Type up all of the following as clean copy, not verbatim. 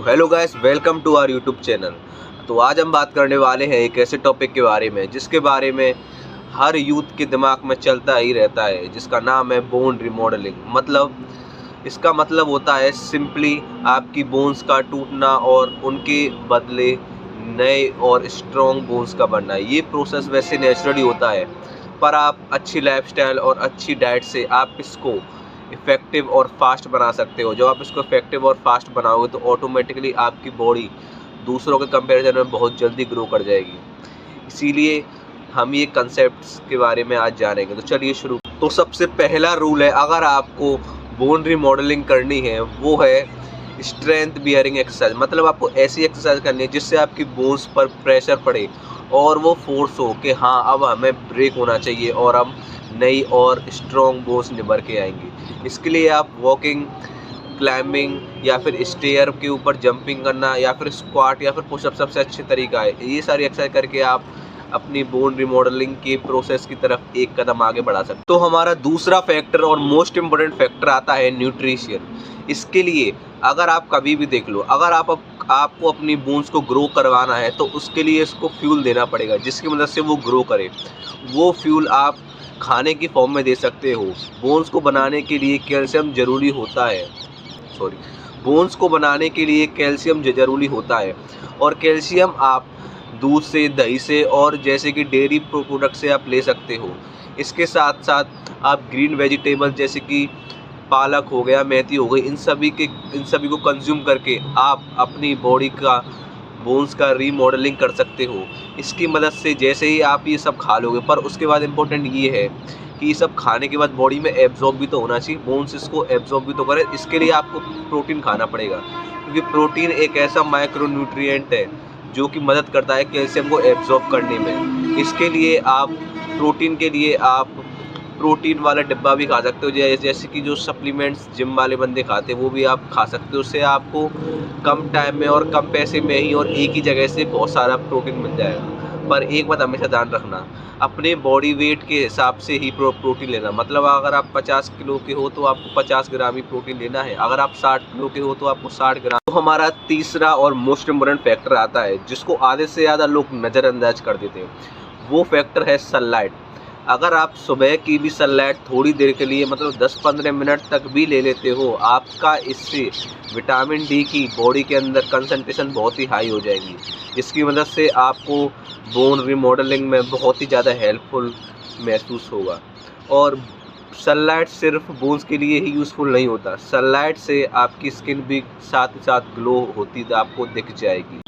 Hello guys, welcome to our YouTube channel. तो आज हम बात करने वाले हैं एक ऐसे टॉपिक के बारे में जिसके बारे में हर यूथ के दिमाग में चलता ही रहता है, जिसका नाम है बोन रिमॉडलिंग। इसका मतलब होता है सिंपली आपकी बोन्स का टूटना और उनके बदले नए और स्ट्रॉन्ग बोन्स का बनना। ये प्रोसेस वैसे नेचुरली होता है, पर आप अच्छी लाइफस्टाइल और अच्छी डाइट से आप इसको इफ़ेक्टिव और फास्ट बना सकते हो। जब आप इसको इफ़ेक्टिव और फास्ट बनाओगे तो ऑटोमेटिकली आपकी बॉडी दूसरों के कंपैरिजन में बहुत जल्दी ग्रो कर जाएगी। इसीलिए हम ये कंसेप्ट्स के बारे में आज जानेंगे। तो चलिए शुरू। तो सबसे पहला रूल है, अगर आपको बोन रिमॉडलिंग करनी है वो है स्ट्रेंथ बियरिंग एक्सरसाइज। मतलब आपको ऐसी एक्सरसाइज करनी है जिससे आपकी बोन्स पर प्रेशर पड़े और वो फोर्स हो कि हाँ अब हमें ब्रेक होना चाहिए और हम नई और स्ट्रॉन्ग बोन्स निभर के आएंगे। इसके लिए आप वॉकिंग, क्लाइंबिंग या फिर स्टेयर के ऊपर जंपिंग करना या फिर स्क्वाट या फिर पुशअप सबसे अच्छे तरीका है। ये सारी एक्सरसाइज करके आप अपनी बोन रिमॉडलिंग के प्रोसेस की तरफ एक कदम आगे बढ़ा सकते। तो हमारा दूसरा फैक्टर और मोस्ट इम्पोर्टेंट फैक्टर आता है न्यूट्रिशन। इसके लिए अगर आप कभी भी देख लो, अगर आपको अपनी बोन्स को ग्रो करवाना है तो उसके लिए इसको फ्यूल देना पड़ेगा जिसकी मदद से वो ग्रो करे। वो फ्यूल आप खाने की फॉर्म में दे सकते हो। बोन्स को बनाने के लिए कैल्शियम ज़रूरी होता है बोन्स को बनाने के लिए कैल्शियम ज़रूरी होता है और कैल्शियम आप दूध से, दही से और जैसे कि डेयरी प्रोडक्ट से आप ले सकते हो। इसके साथ साथ आप ग्रीन वेजिटेबल जैसे कि पालक हो गया, मेथी हो गई, इन सभी को कंज्यूम करके आप अपनी बॉडी का बोन्स का रीमॉडलिंग कर सकते हो। इसकी मदद से जैसे ही आप ये सब खा लोगे, पर उसके बाद इम्पोर्टेंट ये है कि ये सब खाने के बाद बॉडी में एब्जॉर्ब भी तो होना चाहिए, बोन्स इसको एब्जॉर्ब भी तो करे। इसके लिए आपको प्रोटीन खाना पड़ेगा, क्योंकि प्रोटीन एक ऐसा माइक्रो न्यूट्रिएंट है जो कि मदद करता है कैल्शियम को एब्जॉर्ब करने में। इसके लिए आप प्रोटीन के लिए आप प्रोटीन वाला डिब्बा भी खा सकते हो, जैसे कि जो सप्लीमेंट्स जिम वाले बंदे खाते हैं वो भी आप खा सकते हो। उससे आपको कम टाइम में और कम पैसे में ही और एक ही जगह से बहुत सारा प्रोटीन मिल जाएगा। पर एक बात हमेशा ध्यान रखना, अपने बॉडी वेट के हिसाब से ही प्रोटीन लेना। मतलब अगर आप 50 किलो के हो तो आपको 50 ग्राम ही प्रोटीन लेना है, अगर आप 60 किलो के हो तो आपको 60 ग्राम। तो हमारा तीसरा और मोस्ट इम्पोर्टेंट फैक्टर आता है जिसको आधे से ज़्यादा लोग नज़रअंदाज कर देते हैं। वो फैक्टर है सनलाइट। अगर आप सुबह की भी सनलाइट थोड़ी देर के लिए, मतलब 10-15 मिनट तक भी ले लेते हो, आपका इससे विटामिन डी की बॉडी के अंदर कंसंट्रेशन बहुत ही हाई हो जाएगी, जिसकी मदद से आपको बोन रिमॉडलिंग में बहुत ही ज़्यादा हेल्पफुल महसूस होगा। और सनलाइट सिर्फ बोन्स के लिए ही यूज़फुल नहीं होता, सनलाइट से आपकी स्किन भी साथ ही साथ ग्लो होती आपको दिख जाएगी।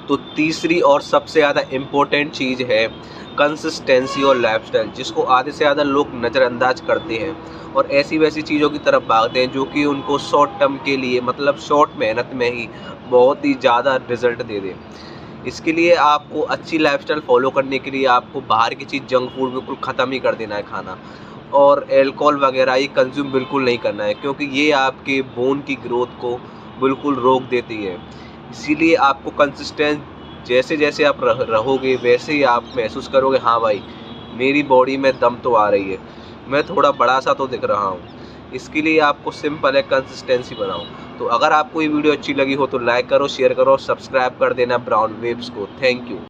तो तीसरी और सबसे ज़्यादा इम्पोर्टेंट चीज़ है कंसिस्टेंसी और लाइफस्टाइल, जिसको आधे से ज़्यादा लोग नज़रअंदाज करते हैं और ऐसी वैसी चीज़ों की तरफ भागते हैं जो कि उनको शॉर्ट टर्म के लिए, मतलब शॉर्ट मेहनत में ही बहुत ही ज़्यादा रिजल्ट दे दे। इसके लिए आपको अच्छी लाइफस्टाइल फॉलो करने के लिए आपको बाहर की चीज़, जंक फूड बिल्कुल ख़त्म ही कर देना है खाना, और अल्कोहल वगैरह ये कंज्यूम बिल्कुल नहीं करना है, क्योंकि ये आपके बोन की ग्रोथ को बिल्कुल रोक देती है। इसीलिए आपको कंसिस्टेंट जैसे जैसे आप रहोगे वैसे ही आप महसूस करोगे हाँ भाई मेरी बॉडी में दम तो आ रही है, मैं थोड़ा बड़ा सा तो दिख रहा हूँ। इसके लिए आपको सिंपल है, कंसिस्टेंसी बनाओ। तो अगर आपको ये वीडियो अच्छी लगी हो तो लाइक करो, शेयर करो, सब्सक्राइब कर देना ब्राउन वेव्स को। Thank you.